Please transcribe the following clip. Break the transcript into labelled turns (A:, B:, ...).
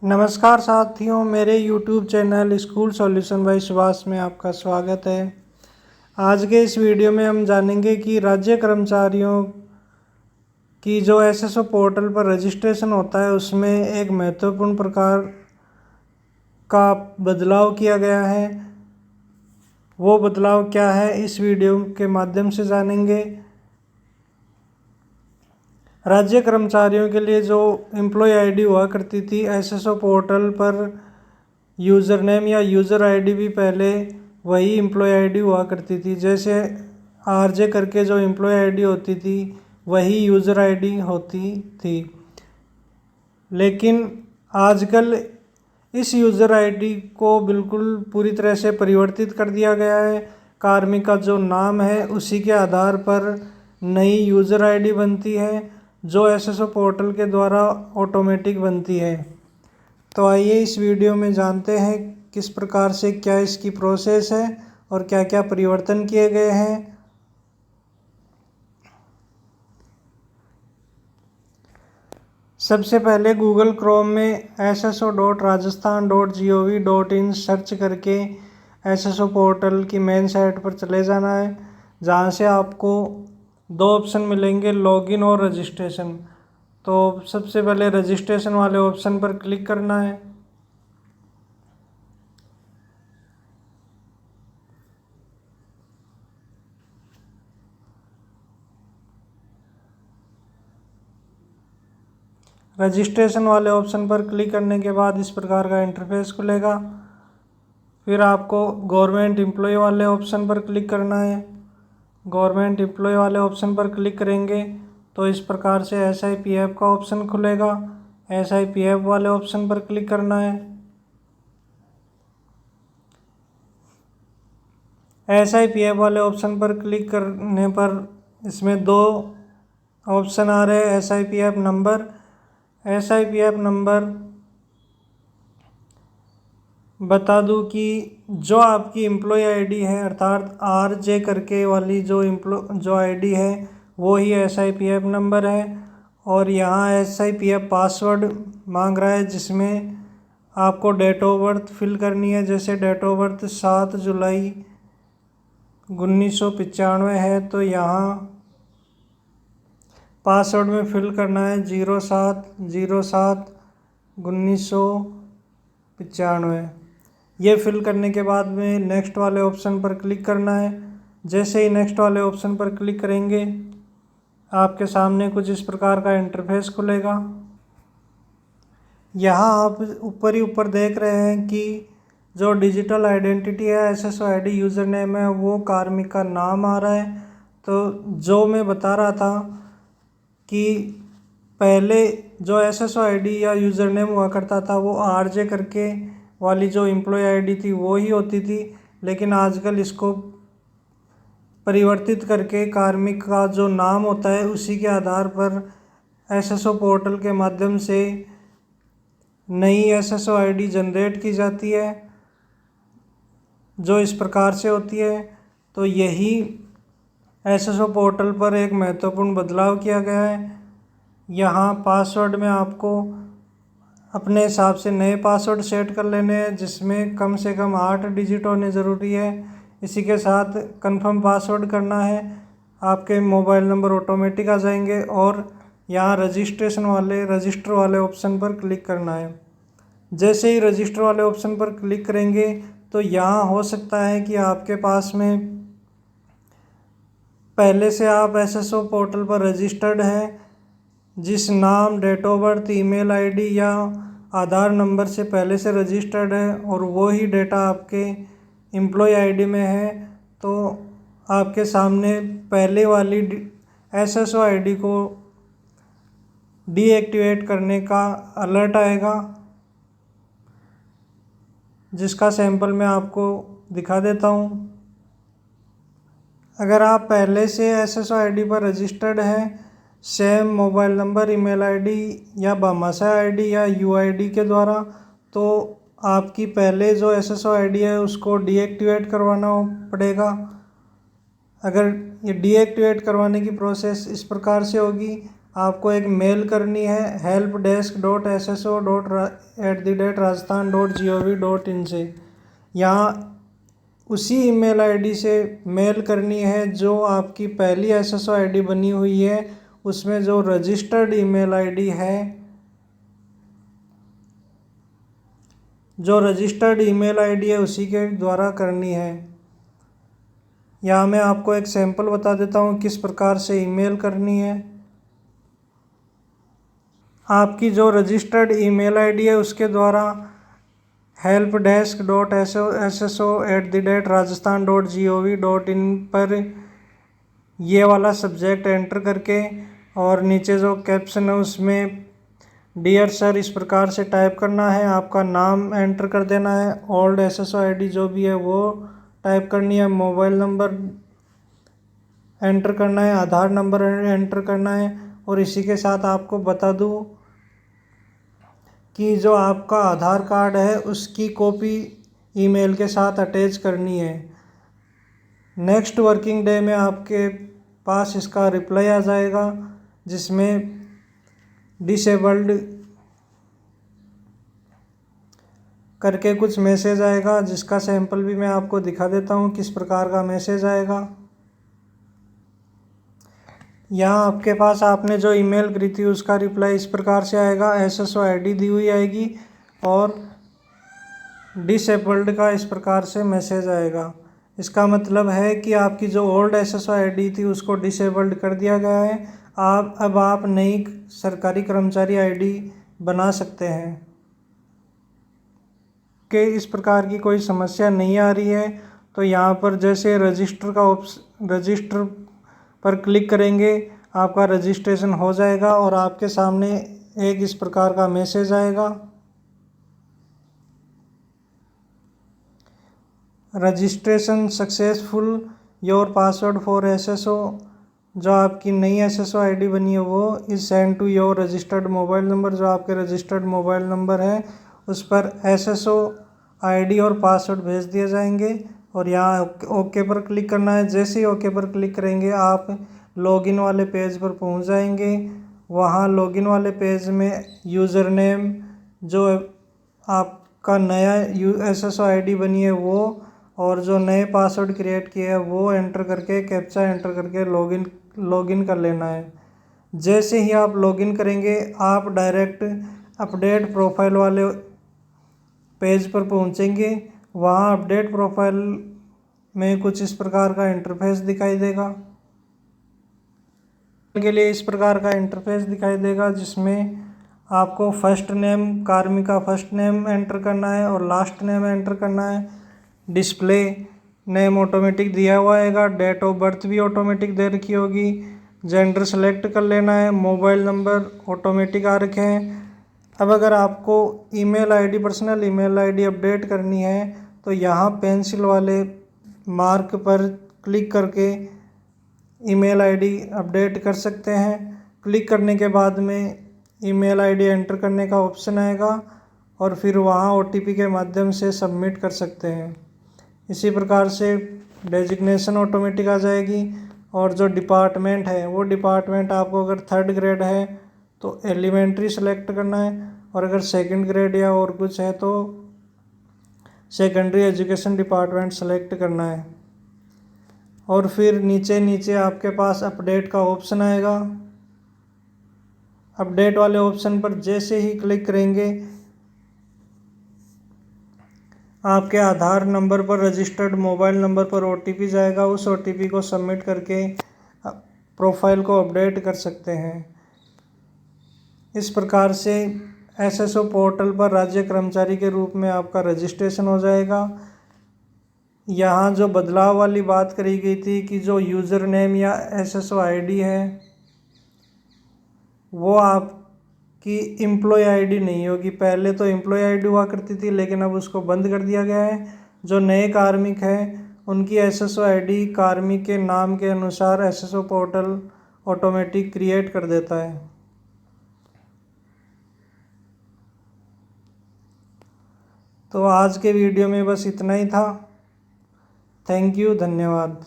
A: नमस्कार साथियों, मेरे YouTube channel school solution bye Subhash में आपका स्वागत है। आज के इस वीडियो में हम जानेंगे कि राज्य कर्मचारियों की जो एसएसओ पोर्टल पर रजिस्ट्रेशन होता है उसमें एक महत्वपूर्ण प्रकार का बदलाव किया गया है। वो बदलाव क्या है, इस वीडियो के माध्यम से जानेंगे। राज्य कर्मचारियों के लिए जो एम्प्लॉय आईडी हुआ करती थी एसएसओ पोर्टल पर, यूज़र नेम या यूज़र आईडी भी पहले वही एम्प्लॉय आईडी हुआ करती थी। जैसे आरजे करके जो एम्प्लॉय आईडी होती थी वही यूज़र आईडी होती थी, लेकिन आजकल इस यूज़र आईडी को बिल्कुल पूरी तरह से परिवर्तित कर दिया गया है। कार्मिक का जो नाम है उसी के आधार पर नई यूज़र आईडी बनती है, जो एसएसओ पोर्टल के द्वारा ऑटोमेटिक बनती है। तो आइए इस वीडियो में जानते हैं किस प्रकार से क्या इसकी प्रोसेस है और क्या क्या परिवर्तन किए गए हैं। सबसे पहले गूगल क्रोम में sso.rajasthan.gov.in सर्च करके एसएसओ पोर्टल की मेन साइट पर चले जाना है, जहाँ से आपको दो ऑप्शन मिलेंगे, लॉगिन और रजिस्ट्रेशन। तो सबसे पहले रजिस्ट्रेशन वाले ऑप्शन पर क्लिक करना है। रजिस्ट्रेशन वाले ऑप्शन पर क्लिक करने के बाद इस प्रकार का इंटरफेस खुलेगा। फिर आपको गवर्नमेंट एम्प्लॉय वाले ऑप्शन पर क्लिक करना है। गवर्नमेंट एम्प्लॉय वाले ऑप्शन पर क्लिक करेंगे तो इस प्रकार से SIPF का ऑप्शन खुलेगा। SIPF वाले ऑप्शन पर क्लिक करना है। SIPF वाले ऑप्शन पर क्लिक करने पर इसमें दो ऑप्शन आ रहे हैं। SIPF नंबर बता दूं कि जो आपकी एम्प्लॉय आईडी है, अर्थात RJ करके वाली जो आईडी है वो ही SIPF नंबर है। और यहाँ SIPF पासवर्ड मांग रहा है, जिसमें आपको डेट ऑफ बर्थ फिल करनी है। जैसे डेट ऑफ बर्थ 7 जुलाई 1995 है, तो यहाँ पासवर्ड में फिल करना है 07/07/1995। ये फिल करने के बाद में नेक्स्ट वाले ऑप्शन पर क्लिक करना है। जैसे ही नेक्स्ट वाले ऑप्शन पर क्लिक करेंगे आपके सामने कुछ इस प्रकार का इंटरफेस खुलेगा। यहाँ आप ऊपर ही ऊपर देख रहे हैं कि जो डिजिटल आइडेंटिटी है, एसएसओ आईडी, यूज़र नेम है, वो कार्मिक का नाम आ रहा है। तो जो मैं बता रहा था कि पहले जो एसएसओ आईडी या यूज़र नेम हुआ करता था वो RJ करके वाली जो एम्प्लॉय आईडी थी वो ही होती थी, लेकिन आजकल इसको परिवर्तित करके कार्मिक का जो नाम होता है उसी के आधार पर एसएसओ पोर्टल के माध्यम से नई एसएसओ आईडी जनरेट की जाती है, जो इस प्रकार से होती है। तो यही एसएसओ पोर्टल पर एक महत्वपूर्ण बदलाव किया गया है। यहाँ पासवर्ड में आपको अपने हिसाब से नए पासवर्ड सेट कर लेने हैं, जिसमें कम से कम 8 डिजिट होने ज़रूरी है। इसी के साथ कंफर्म पासवर्ड करना है, आपके मोबाइल नंबर ऑटोमेटिक आ जाएंगे। और यहाँ रजिस्टर वाले ऑप्शन पर क्लिक करना है। जैसे ही रजिस्टर वाले ऑप्शन पर क्लिक करेंगे तो यहाँ हो सकता है कि आपके पास में पहले से आप एसएसओ पोर्टल पर रजिस्टर्ड हैं, जिस नाम, date of birth, email ID या आधार नंबर से पहले से रजिस्टर्ड है और वो ही डेटा आपके एम्प्लॉय आईडी में है, तो आपके सामने पहले वाली एसएसओ आईडी को डीएक्टिवेट करने का अलर्ट आएगा, जिसका सैंपल मैं आपको दिखा देता हूँ। अगर आप पहले से एसएसओ आईडी पर रजिस्टर्ड हैं, same mobile number, email ID या भामाशाह आईडी या यूआईडी के द्वारा, तो आपकी पहले जो एसएसओ आईडी है उसको डीएक्टिवेट करवाना पड़ेगा। अगर ये डीएक्टिवेट करवाने की प्रोसेस इस प्रकार से होगी, आपको एक मेल करनी है helpdesk.sso@rajasthan.gov.in से। यहाँ उसी ईमेल आईडी से मेल करनी है जो आपकी पहली SSO आईडी बनी हुई है, उसमें जो रजिस्टर्ड ईमेल आईडी है, उसी के द्वारा करनी है। यहाँ मैं आपको एक सैंपल बता देता हूँ किस प्रकार से ईमेल करनी है। आपकी जो रजिस्टर्ड ईमेल आईडी है उसके द्वारा helpdesk.sso@rajasthan.gov.in पर ये वाला सब्जेक्ट एंटर करके और नीचे जो कैप्शन है उसमें डियर सर इस प्रकार से टाइप करना है। आपका नाम एंटर कर देना है, ओल्ड SSO आईडी जो भी है वो टाइप करनी है, मोबाइल नंबर एंटर करना है, आधार नंबर एंटर करना है। और इसी के साथ आपको बता दूं कि जो आपका आधार कार्ड है उसकी कॉपी ईमेल के साथ अटैच करनी है। नेक्स्ट वर्किंग डे में आपके पास इसका रिप्लाई आ जाएगा जिसमें डिसेबल्ड करके कुछ मैसेज आएगा, जिसका सैंपल भी मैं आपको दिखा देता हूँ किस प्रकार का मैसेज आएगा। यहाँ आपके पास आपने जो ईमेल करी थी उसका रिप्लाई इस प्रकार से आएगा, SSO आईडी दी हुई आएगी और डिसेबल्ड का इस प्रकार से मैसेज आएगा। इसका मतलब है कि आपकी जो ओल्ड SSO आईडी थी उसको डिसेबल्ड कर दिया गया है। अब आप नई सरकारी कर्मचारी आईडी बना सकते हैं। कि इस प्रकार की कोई समस्या नहीं आ रही है तो यहाँ पर जैसे रजिस्टर पर क्लिक करेंगे आपका रजिस्ट्रेशन हो जाएगा और आपके सामने एक इस प्रकार का मैसेज आएगा, registration successful, your password for SSO। जो आपकी नई SSO आईडी बनी है वो is send to your registered mobile number. जो आपके रजिस्टर्ड मोबाइल नंबर है उस पर SSO आईडी और पासवर्ड भेज दिए जाएंगे और यहाँ ओके पर क्लिक करना है। जैसे ही ओके पर क्लिक करेंगे आप लॉगिन वाले पेज पर पहुँच जाएंगे। वहाँ लॉगिन वाले पेज में यूज़र नेम जो आपका नया SSO आईडी बनी है वो और जो नए पासवर्ड क्रिएट किए हैं वो एंटर करके कैप्चा एंटर करके लॉगिन कर लेना है। जैसे ही आप लॉगिन करेंगे आप डायरेक्ट अपडेट प्रोफाइल वाले पेज पर पहुंचेंगे। वहां अपडेट प्रोफाइल में कुछ इस प्रकार का इंटरफेस दिखाई देगा। के लिए इस प्रकार का इंटरफेस दिखाई देगा जिसमें आपको फर्स्ट नेम कार्मिका फर्स्ट नेम एंटर करना है और लास्ट नेम एंटर करना है। डिस्प्ले नेम ऑटोमेटिक दिया हुआ आएगा, डेट ऑफ बर्थ भी ऑटोमेटिक दे रखी होगी, जेंडर सेलेक्ट कर लेना है, मोबाइल नंबर ऑटोमेटिक आ रखे हैं। अब अगर आपको पर्सनल ईमेल आईडी अपडेट करनी है तो यहाँ पेंसिल वाले मार्क पर क्लिक करके ईमेल आईडी अपडेट कर सकते हैं। क्लिक करने के बाद में ईमेल आईडी एंटर करने का ऑप्शन आएगा और फिर वहाँ OTP के माध्यम से सबमिट कर सकते हैं। इसी प्रकार से डेजिग्नेशन ऑटोमेटिक आ जाएगी और जो डिपार्टमेंट है वो डिपार्टमेंट आपको अगर 3rd ग्रेड है तो एलिमेंट्री सेलेक्ट करना है और अगर 2nd ग्रेड या और कुछ है तो सेकेंडरी एजुकेशन डिपार्टमेंट सेलेक्ट करना है। और फिर नीचे आपके पास अपडेट का ऑप्शन आएगा। अपडेट वाले ऑप्शन पर जैसे ही क्लिक करेंगे आपके आधार नंबर पर रजिस्टर्ड मोबाइल नंबर पर OTP जाएगा। उस OTP को सबमिट करके प्रोफाइल को अपडेट कर सकते हैं। इस प्रकार से SSO पोर्टल पर राज्य कर्मचारी के रूप में आपका रजिस्ट्रेशन हो जाएगा। यहाँ जो बदलाव वाली बात करी गई थी कि जो यूज़र नेम या SSO आईडी है वो आपकी एम्प्लॉय आईडी नहीं होगी। पहले तो एम्प्लॉय आईडी हुआ करती थी लेकिन अब उसको बंद कर दिया गया है। जो नए कार्मिक हैं उनकी SSO आईडी कार्मिक के नाम के अनुसार SSO पोर्टल ऑटोमेटिक क्रिएट कर देता है। तो आज के वीडियो में बस इतना ही था। थैंक यू, धन्यवाद।